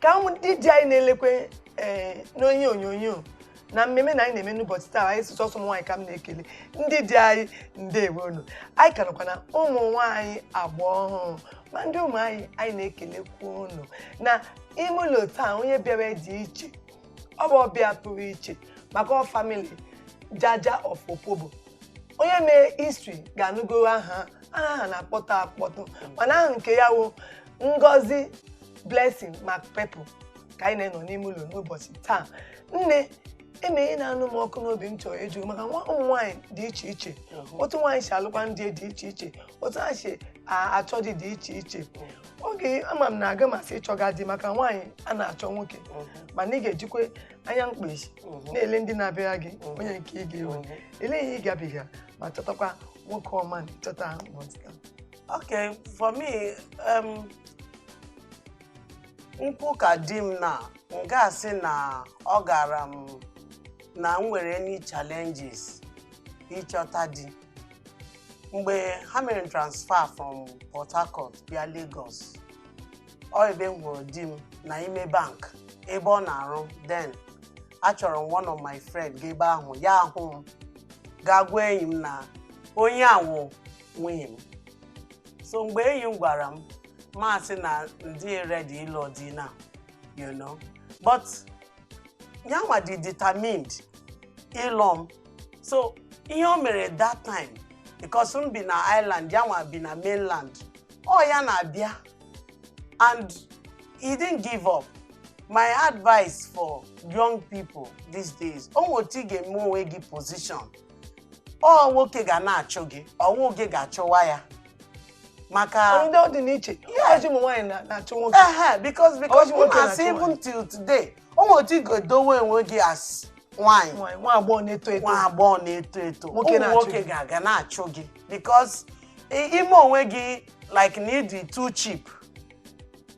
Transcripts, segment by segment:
ka ndị di anyị na-elekwe n'onye onyonyo na mmemme na anyị na-eme n'ụbọchị taa anyị sụsọ ụmụ nwaanyị ka m na-ekele ndị di anyị ndewonu anyị ka nọkwa na ụmụ nwaanyị agba ọhụrụ ma ndị ụmụ anyị na-ekelekwa unu na ime ụlọ taa onye bịara dị iche ọ bụ ọbịa pụrụ iche maka ọ family Jaja of Opobo onye mee history ga-anụgo aha na-akpọtụ akpọtụ mana aha nke ya wụ Ngozi Blessing Macpeple ka anyị na-enọ n'ime ụlọ n'ụbọchị taa nne emeghe na-anụ m ọkụ n'obi m chọrọ ịjụ maka ụmụ nwaanyị dị iche iche otu nwaanyị si alụkwa ndị dị iche iche otu ha si achọ dị iche iche oge ama m na-aga masị ịchọga dị maka nwaanyị a na-achọ nwoke mana ị ga-ejikwa anya mkpechi na-ele ndị na-abịara gị onye nke ị ga-ewe ele ihe ị gabiga ma chọtakwa nwoke ọma na chọta monster. Okay, for me, nkwu ka di m na nga asị na ọ gara m na m nwere any challenges ịchọta di mgbe ha mere transfer from Port Harcourt bịa Lagos ọ ebe m hụrụ di m na ime bank ebe ọ na-arụ then achọrọ m one of my friend ga ebe ahụ ya ahụ m ga-agwa enyi m na onye awụ nwunye m so mgbe enyi m gwara m masị na ndị ready ịlụ di na you know but nyanwa dị determined ịlụ m so ihe o mere that time because m bi na island yanwa bi na mainland ọ ya na-abịa and he didn't give up. My advice for young people these days o nwoti ga-eme onwe gị position ọ nwoke ga na-achọ gị ọ nwoke ga-achọwa ya maka ndị ọ dị n'iche ọjị ụmụ nwaanyị na-achọ nwoke because even till today o nwoti ga-edowe onwe gị as nwaanyị nwa agbọghọ na-eto eto ụmụ nwoke ga na-achọ gị because ime onwe gị like need too cheap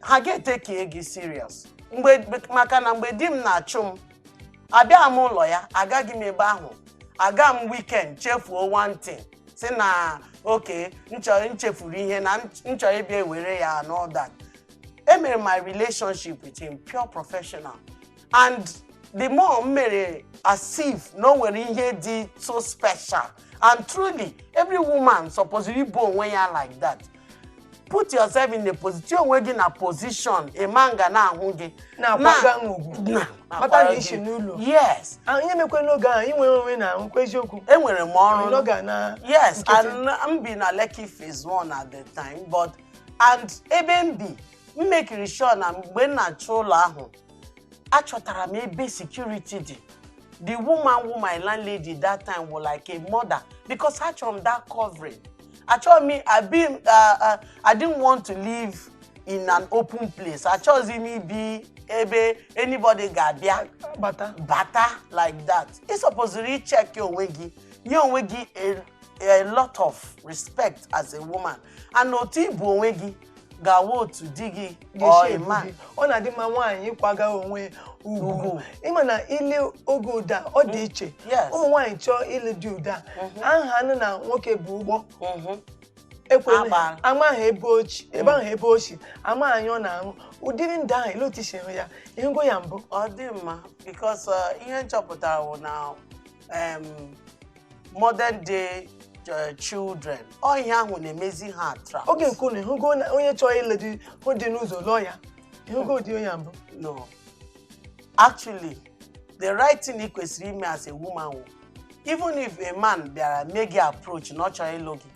ha ga-eteke gị serious maka na mgbe di m na-achụ m abịa m ụlọ ya agaghị m ebe ahụ aga m weekend chefuo one thing si na okay nchefuru ihe na nchọrọ ịbịa ewere ya and all that. Emere my relationship with him pure professional and the more mere as if no nwere ihe dị so special and truly every woman supposed to be onwe ya like that. Put yourself in the position onwe gị na position a man ga na-ahụ gị na-akwaga ngwugwu mata na ishi n'ụlọ. Yes. Ihe mekwe n'oge ahụ inwe onwe na nkwa eziokwu. Enwere m ọrụ n'oge na yes and m bi na Lekki phase 1 at the time but and ebe m bi m mekiri sure na mgbe m na-achọ ụlọ ahụ achọtara m ebe security dị. The woman who my landlady that time was like a mother because I from that covering. I didn't want to live in an open place. I chose me be anybody got bata like that. It's supposed to check your wigi. Your wigi a lot of respect as a woman. And no tibu wigi gawo to digi or a man. Ona di ma nwaanyị kwaga onwe ugwu. Ịma na ile oge ụda ọ dị iche. Ụmụ nwaanyị chọọ ile dị ụda. Aha na nwoke bụ ụgbọ. Ekwene ama ha ebe ochi ebe ahụ ebe ochi ama anyị ọ na-aṅụ ụdịrị ndị ahụ ile otishere ya ihe ngo ya mbụ ọ dị mma because ihe nchọpụtara bụ na modern day children ọ ihe ahụ na-emezi ha attract. Oge nke unu ịhụgo onye chọọ ile dị n'ụzọ lụọ ya ịhụgo ụdị onye mbụ. No, actually the right thing ị kwesịrị ime as a woman even if a man bịara mee gị approach na ọ chọrọ ịlụ gị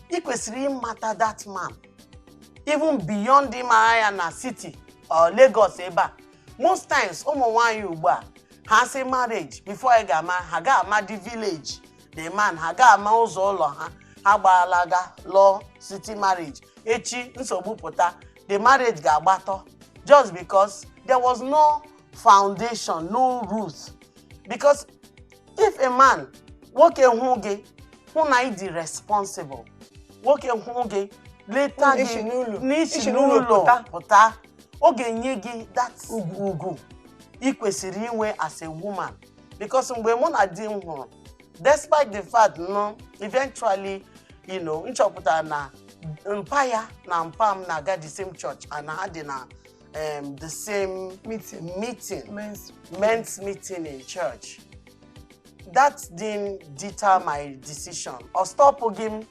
ị kwesịrị ịmata that man even beyond ịmara ya na city or Lagos ebe a. Most times ụmụ nwaanyị ugbu a ha say marriage before ị ga-ama ha ga-ama the village the man ha ga-ama ụzọ ụlọ ha gbalaga lụọ city marriage echi nsogbu pụta the marriage ga-agbatọ just because there was no foundation, no roots. Because if a man nwoke hụ gị hụ na ị dị responsible nwoke hụ gị leta gị n'isi n'ụlọ pụta ọ ga-enye gị that ugwu ị kwesịrị inwe as a woman. Because mgbe mụ na di m hụrụ despite the fact no eventually nchọpụtara na mpa ya na mpa m na-aga the same church and ha dị na the same meeting, men's meeting in church. That didn't deter my decision. Or stop again,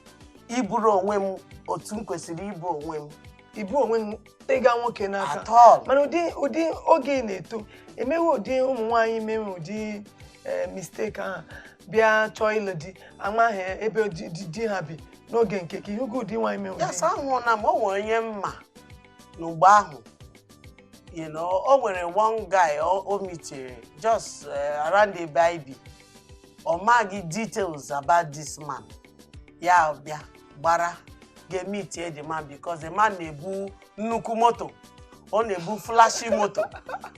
iburu onwe m otu m kwesịrị ibu onwe m. Ibu onwe m tega nwoke n'aka. At all. Mana ụdị oge na-eto, emewe ụdị ụmụ nwaanyị mewe ụdị mistake ahụ bịa chọọ ịlụ di amaghị ebe di ha bi n'oge nke ka ihe ụdị nwaanyị mewe. Yes, ahụ na m o nwere onye mma n'ugbo ahụ. You know, o nwere one guy o meetere just around the baby. O maghị details about this man. Ya bịa gbara ga-meet the man because the man na-ebu nnukwu moto. Ọ na-ebu flashy moto.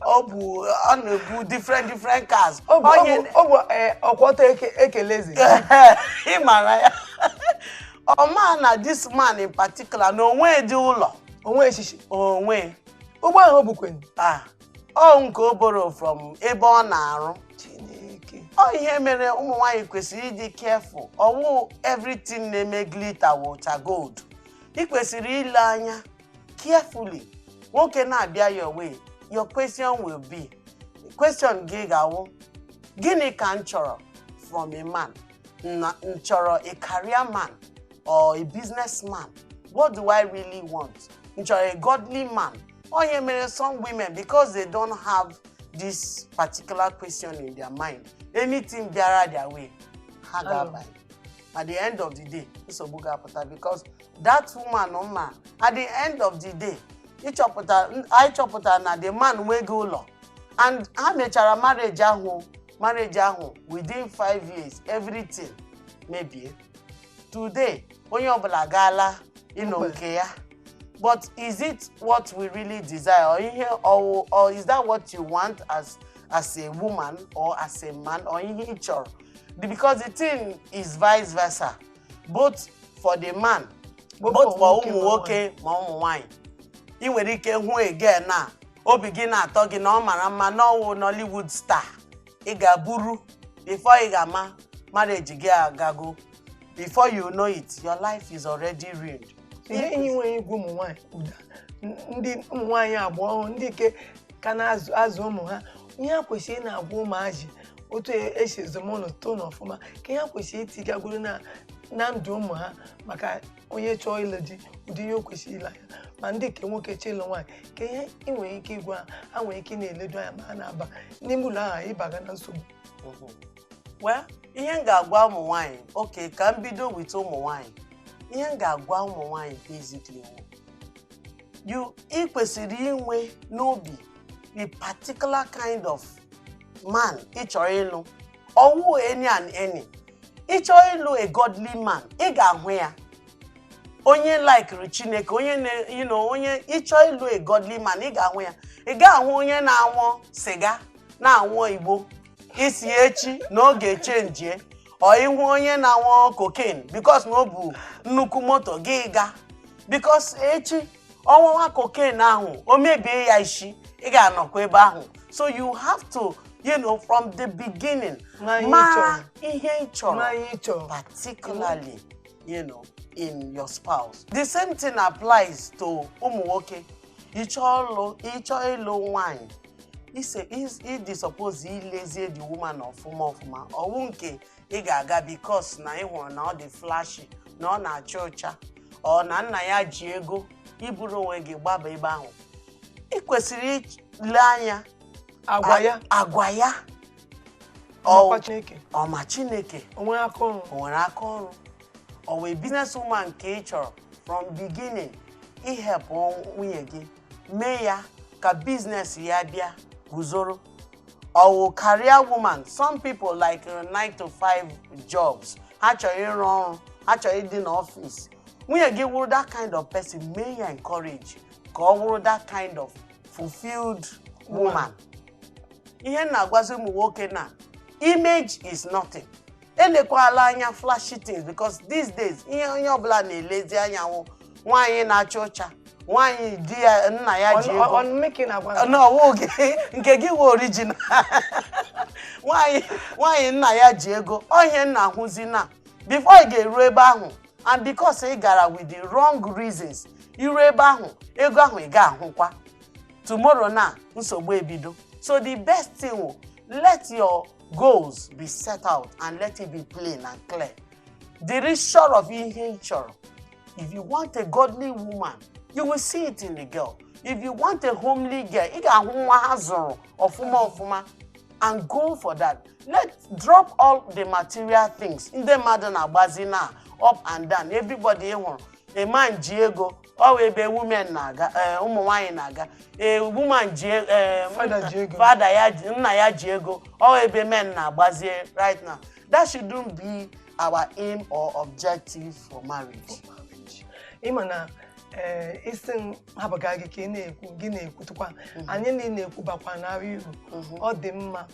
Ọ na-ebu different cars. Ọ bụ ọkwọta ekelezi. Ị mara ya. Ọ ma na this man in particular na onwe dị ụlọ. Onwe echichi. Onwe. Ụgbọ ahụ bụkwen. Ọ nke o borrow from ebe ọ na-arụ. Ọ ihe mere ụmụ nwaanyị kwesịrị ịdị careful. Ọwụ everything na-eme glitter water gold. Ị kwesịrị ile anya carefully. Nwoke na-abịa your way. Your question will be, question gị ga-awụ, gịnị ka m chọrọ from a man? M chọrọ a career man or a businessman? What do I really want? M chọrọ a godly man? Onye mere some women, because they don't have this particular question in their mind, anything bịara their way, ha ga-abanye. At the end of the day, nsogbu ga-apụta because that woman at the end of the day, I chọpụtara na the man nweghị ụlọ, and ha mechara marriage ahụ within 5 years, everything maybe. Today, onye ọbụla gaala nke ya. But is it what we really desire? Or is that what you want as a woman or as a man or in each other? Because the thing is vice versa. Both for the man, both for ụmụ nwoke ma ụmụ nwanyị. I nwere ike hụ again na obi gị na-atọ gị na ọ mara mma na ọwụ Nollywood star. Ị ga-buru before ị ga-ama marriage gị agago. Before you know it, your life is already ruined. Ihe nwere igwe ụmụ nwaanyị ụda ndị ụmụ nwaanyị abụọ ndị nke ka na-azụ ụmụ ha, ihe ha kwesịrị na-agwa ụmụazị otu esi ezomọnụ too n'ọfụma ka ihe ha kwesịrị itigagoro na ndụ ụmụ ha maka onye chọọ ịlụ di ụdị ihe o kwesịrị ịla ya, ma ndị nke nwoke chọọ ịlụ nwaanyị ka ihe ị nwere ike ịgwa ha nwere ike na-eledo anya ma ha na-aba n'ime ụlọ ahụ ịbaga na nsogbu. Well, ihe m ga-agwa ụmụ nwaanyị, okay, ka m bido with ụmụ nwaanyị. Ihe m ga-agwa ụmụ nwaanyị basically ị kwesịrị inwe n'obi a particular kind of man ị chọrọ ịlụ. Ọwụ any and any. Ị chọrọ ịlụ a godly man, ị ga-ahụ ya. Onye like Chineke, onye ị chọrọ ịlụ a godly man, ị ga-ahụ ya. Ị ga-ahụ onye na-anwụ siga, na-anwụ igbo, isi echi na oge change. Or ihu onye na-anwụ cocaine because na o bu nnukwu moto gị ga. Because echi ọnwụnwa cocaine ahụ o mebie ya isi, ị ga-anọkwa ebe ahụ. So you have to, from the beginning, mara ihe ị chọrọ, particularly, in your spouse. The same thing applies to ụmụ nwoke. Ịchọ ịlụ nwanyị. Ịdị suppose ilezie the woman ọfụma. Ọwụ nke ị ga-aga because na ị hụrụ na ọ dị flashy, na ọ na-acha ọcha, ọ na nna ya ji ego iburu onwe gị gbaba ebe ahụ. Ị kwesịrị ile anya agwa ya ọma Chineke o nwere aka ọrụ. Ọ wee business woman nke ị chọrọ from beginning help nwunye gị mee ya ka business ya bịa guzoro. Or career woman, some people like 9 to 5 jobs. Ha chọrọ ịrụ ọrụ, ha chọrọ ịdị n'office. Nwunye gị wụrụ that kind of person, may you encourage ka ọ wụrụ that kind of fulfilled woman. Ihe na-agwazi ụmụ nwoke na image is nothing. Elekwala anya flashy things because these days ihe onye ọbụla na-elezi anya nwaanyị na-acha ọcha, nwaanyị di ya nna ya ji ego. No, nke gị wụ original. Nwaanyị nna ya ji ego. Ihe nna ahụzi na before ị ga-eru ebe ahụ, and because ị gara with the wrong reasons, iru ebe ahụ ego ahụ ị ga-ahụkwa. tomorrow na nsogbu ebido. So the best thing will let your goals be set out and let it be plain and clear. There is sure of ihe chọrọ. If you want a godly woman, you will see it in the girl. If you want a homely girl, ị ga-ahụ nwa ha zụrụ ọfụma and go for that. Let's drop all the material things. Ndị mmadụ na-agbazi na up and down. Everybody hụrụ. A man ji ego, ọ ebe women na-aga, ụmụ nwaanyị na-aga. A woman ji father ya nna ya ji ego, ọ ebe men na-agbazi right now. That shouldn't be our aim or objective for marriage. Ịma na isi hapụga gị ka ị na-ekwu gị na-ekwutukwa anyị niile na-ekwubakwa n'ahụ ihu ọ dị mma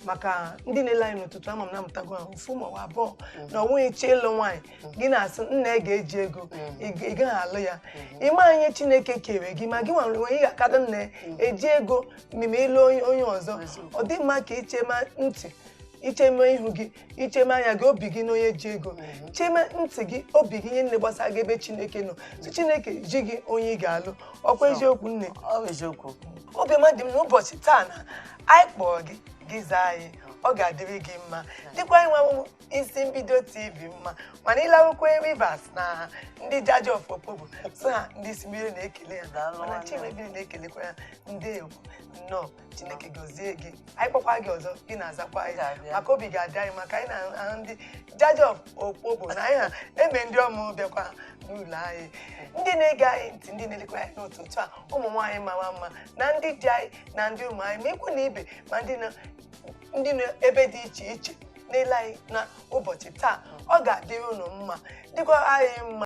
maka ndị na-ele anyị n'ụtụtụ ama m na-amụtago ahụ ofu ma ọ abụọ na ọ nweghị chi ịlụ nwaanyị gị na-asị nna ga-eji ego ị gaghị alụ ya ịma anyị Chineke kere gị ma gị nwere ị ga-akado nna eji ego mime ịlụ onye ọzọ ọ dị mma ka ichema ntị icheme ihu gị icheme anya gị obi gị n'onye ji ego cheme ntị gị obi gị ihe nne gbasara gị ebe Chineke nọ so Chineke ji gị onye ị ga-alụ ọkwa eziokwu nne Eziokwu. obi mmadụ m n'ụbọchị taa na anyị kpọrọ gị gị zaa anyị ọ ga-adịrị gị mma dịkwa anyị nwa isi mbido TV mma mana ịlarụkwa Rivers na ndị Jaji of Opobo so ha ndị isi mmiri na-ekele ya mana Chimebi na-ekelekwa ya ndeewo nnọọ Chineke gozie gị anyị kpọkwa gị ọzọ gị na-azakwa anyị maka obi ga-adị anyị maka anyị na ndị Jaji of Opobo na anyị ha eme ndị ọmụ bịakwa n'ụlọ anyị ndị na-ege anyị ntị ndị na-elekwa anyị n'ụtụtụ a ụmụ nwaanyị mara mma na ndị di anyị na ndị ụmụ anyị ma ikwu na ibe ma ndị ebe dị iche iche n'ele anyị na ụbọchị taa ọ ga-adịrị unu mma dịkwa anyị mma